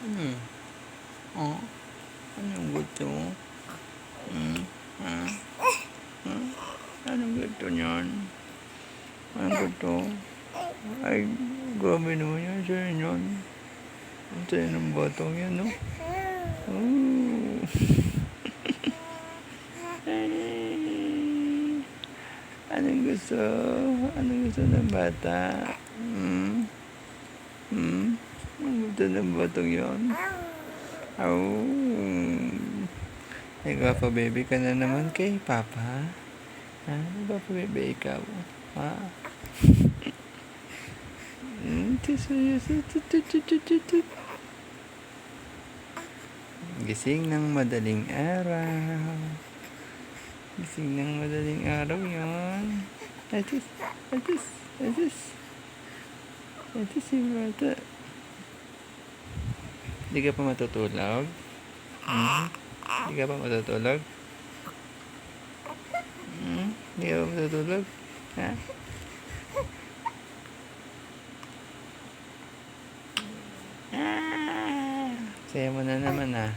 Hmm. Oh, anong gusto mo? Ha? Hmm? Anong gusto niyan? Anong gusto? Ay, grabe naman yan sa inyo. Ang tayo ng batang yan, no? Oh. Ay. Anong gusto? Anong gusto ng bata? Anong gusto ng batang yan? Oh. Nagpapa-baby ka na naman kay Papa? Ha? Nagpapa-baby ikaw? Ha? Gising ng madaling araw. Gising ng madaling araw yan. Atis. Atis si bata. Di ka pa matutulog? Di ka pa matutulog? Di ka pa matutulog? Ha? Saya mo na naman, ha?